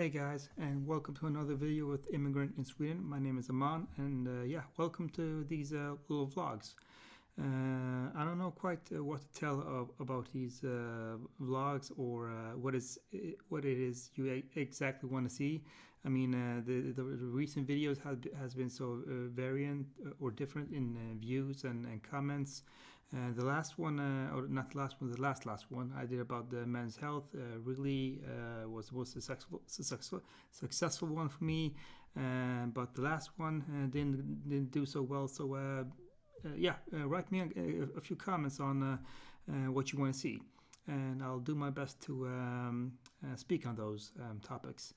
Hey guys, and welcome to another video with Immigrant in Sweden. My name is Aman, and welcome to these little vlogs. I don't know quite what to tell about these vlogs or what it is you exactly want to see. I mean, the recent videos has been so variant or different in views and comments. The last one, or not the last one, the last one I did about the men's health really was a successful one for me. But the last one didn't do so well. So write me a few comments on what you want to see, and I'll do my best to speak on those topics.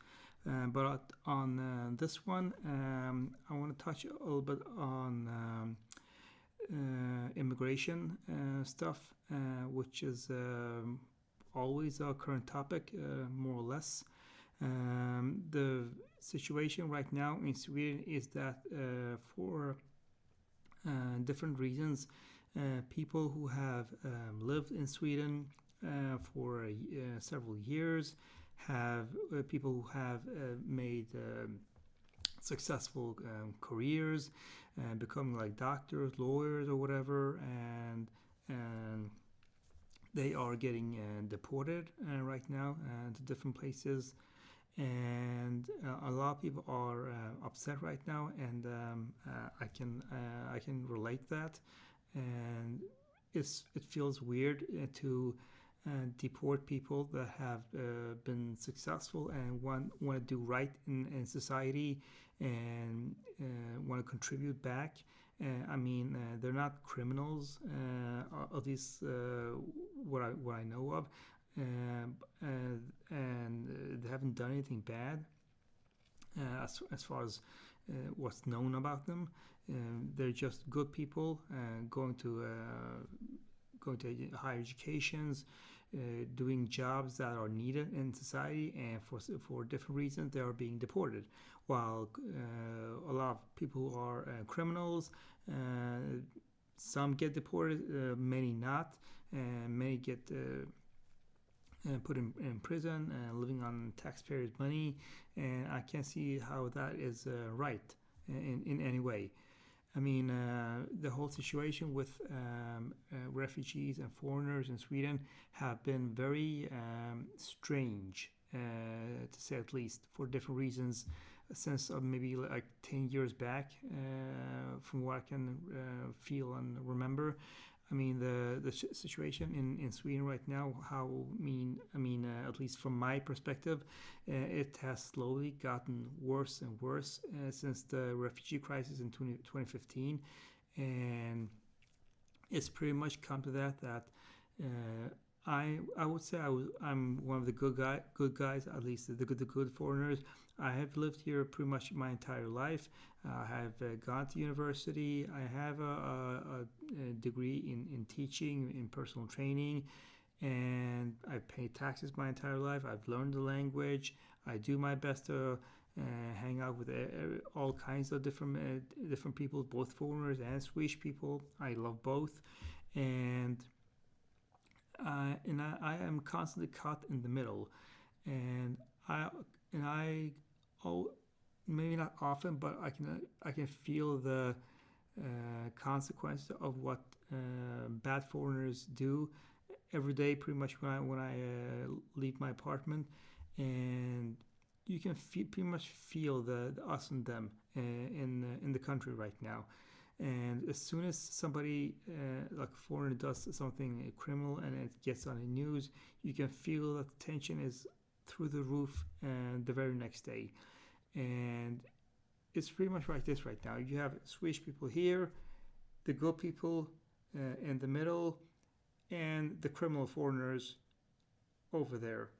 But on this one, I want to touch a little bit on immigration stuff, which is always our current topic, more or less. The situation right now in Sweden is that for different reasons, people who have lived in Sweden for several years, have people who have made successful careers, becoming like doctors, lawyers, or whatever, and they are getting deported right now to different places, and a lot of people are upset right now, and I can relate that, and it feels weird to deport people that have been successful and want to do right in society and want to contribute back. They're not criminals, at least what I know of, and they haven't done anything bad as far as what's known about them. They're just good people going to higher educations, doing jobs that are needed in society, and for different reasons they are being deported. While a lot of people who are criminals, some get deported, many not, and many get put in prison, living on taxpayers' money, and I can't see how that is right in any way. The whole situation with refugees and foreigners in Sweden have been very strange, to say at least, for different reasons, since maybe like 10 years back, from what I can feel and remember. The situation in Sweden right now, at least from my perspective, it has slowly gotten worse and worse since the refugee crisis in 2015, and it's pretty much come to that I would say I'm one of the good guys, at least the good foreigners. I have lived here pretty much my entire life. I have gone to university. I have a degree in teaching, in personal training, and I've paid taxes my entire life. I've learned the language. I do my best to hang out with all kinds of different people, both foreigners and Swedish people. I love both, and I am constantly caught in the middle, and maybe not often, but I can feel the consequences of what bad foreigners do every day, pretty much when I leave my apartment, and you can pretty much feel the us and them in the country right now. And as soon as somebody like a foreigner does something criminal and it gets on the news, you can feel that the tension is through the roof the very next day. And it's pretty much like this right now. You have Swedish people here, the good people in the middle, and the criminal foreigners over there.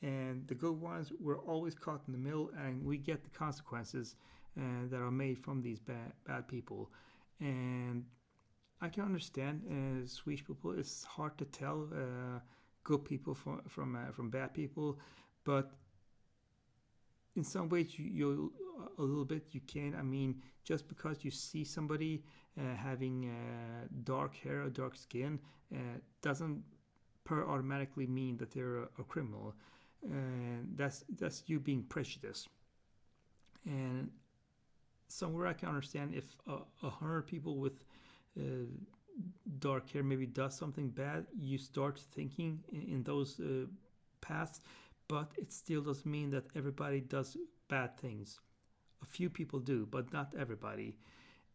And the good ones, we're always caught in the middle, and we get the consequences that are made from these bad people. And I can understand Swedish people. It's hard to tell good people from bad people, but in some ways you a little bit you can. Just because you see somebody having dark hair or dark skin doesn't automatically mean that they're a criminal. And that's you being prejudiced. And somewhere I can understand if 100 people with dark hair maybe does something bad, you start thinking in those paths, but it still doesn't mean that everybody does bad things. A few people do, but not everybody.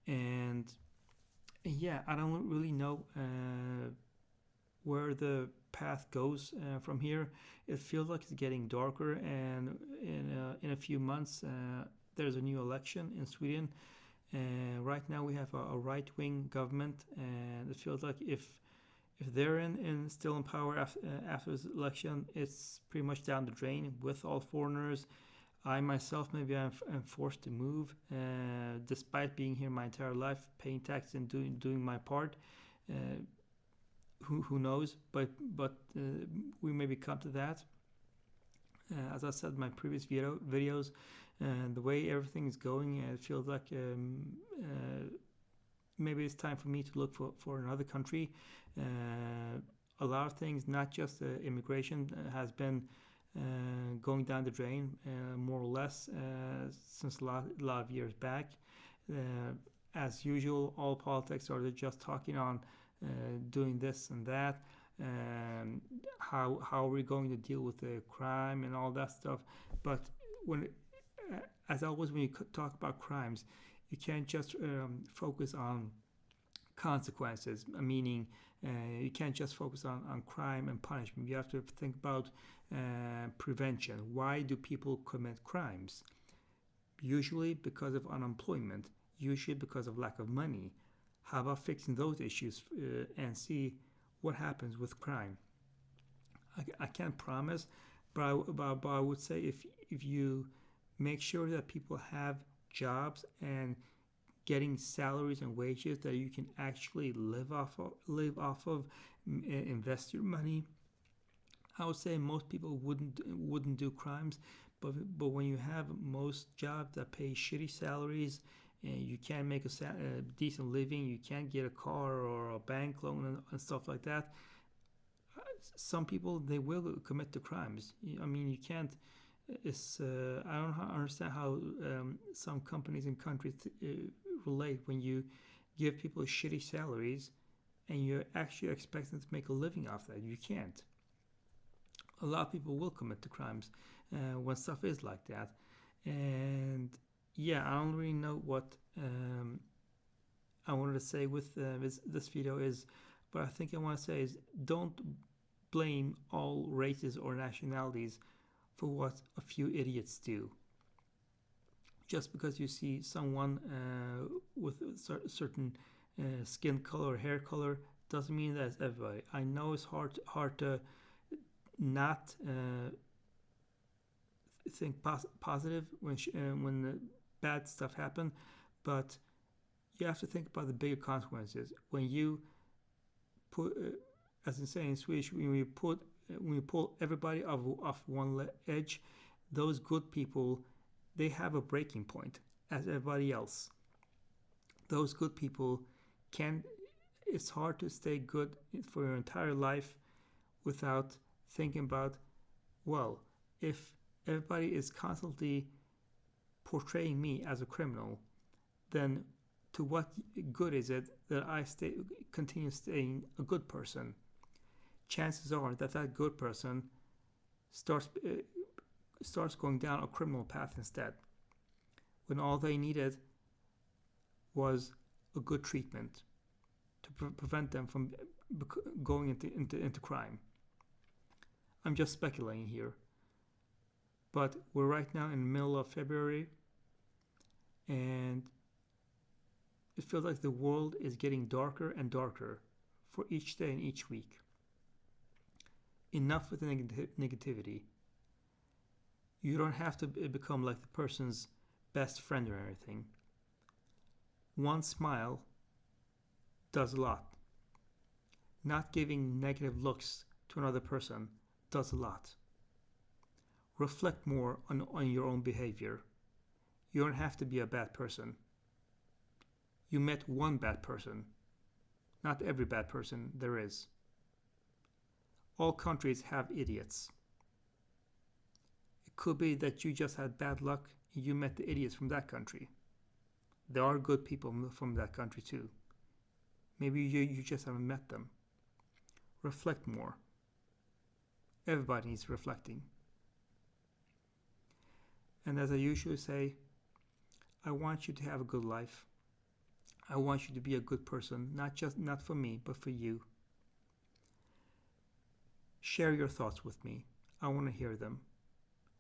And yeah, I don't really know where the path goes from here. It feels like it's getting darker, and in a few months, there's a new election in Sweden. Right now, we have a right-wing government, and it feels like if they're still in power after this election, it's pretty much down the drain with all foreigners. I myself, maybe I'm forced to move, despite being here my entire life, paying taxes and doing my part. Uh, who knows? But we maybe come to that. As I said in my previous videos, the way everything is going, it feels like maybe it's time for me to look for another country. A lot of things, not just immigration, has been going down the drain, more or less, since a lot of years back. As usual, all politics are just talking on doing this and that. How are we going to deal with the crime and all that stuff? But as always, when you talk about crimes, you can't just focus on consequences. Meaning, you can't just focus on crime and punishment. You have to think about prevention. Why do people commit crimes? Usually because of unemployment. Usually because of lack of money. How about fixing those issues and see what happens with crime? I can't promise, but I would say if you make sure that people have jobs and getting salaries and wages that you can actually live off of, invest your money. I would say most people wouldn't do crimes, but when you have most jobs that pay shitty salaries, and you can't make a decent living, you can't get a car or a bank loan and stuff like that. Some people, they will commit the crimes. I mean, you can't. I don't understand how some companies and countries relate when you give people shitty salaries and you actually expect them to make a living off that. You can't. A lot of people will commit the crimes when stuff is like that, and yeah, I don't really know what I wanted to say with this video is, but I think I want to say is don't blame all races or nationalities for what a few idiots do. Just because you see someone with a certain skin color or hair color doesn't mean that it's everybody. I know it's hard to not think positive when the bad stuff happen, but you have to think about the bigger consequences. When you put, as in saying in Swedish, when you pull everybody off one edge, those good people, they have a breaking point as everybody else. Those good people it's hard to stay good for your entire life without thinking about, well, if everybody is constantly portraying me as a criminal, then to what good is it that I continue staying a good person? Chances are that good person starts going down a criminal path instead, when all they needed was a good treatment to prevent them from going into crime. I'm just speculating here. But we're right now in the middle of February, and it feels like the world is getting darker and darker for each day and each week. Enough with the negativity. You don't have to become like the person's best friend or anything. One smile does a lot. Not giving negative looks to another person does a lot. Reflect more on your own behavior. You don't have to be a bad person. You met one bad person. Not every bad person there is. All countries have idiots. Could be that you just had bad luck. You met the idiots from that country. There are good people from that country too. Maybe you just haven't met them. Reflect more. Everybody needs reflecting. And as I usually say, I want you to have a good life. I want you to be a good person, not for me, but for you. Share your thoughts with me. I want to hear them.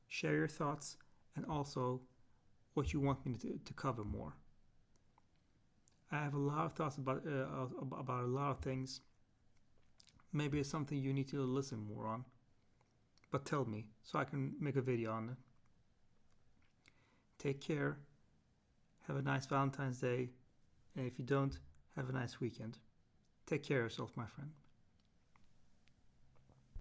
Share your thoughts and also what you want me to cover more. I have a lot of thoughts about a lot of things. Maybe it's something you need to listen more on. But tell me so I can make a video on it. Take care. Have a nice Valentine's Day. And if you don't, have a nice weekend. Take care of yourself, my friend.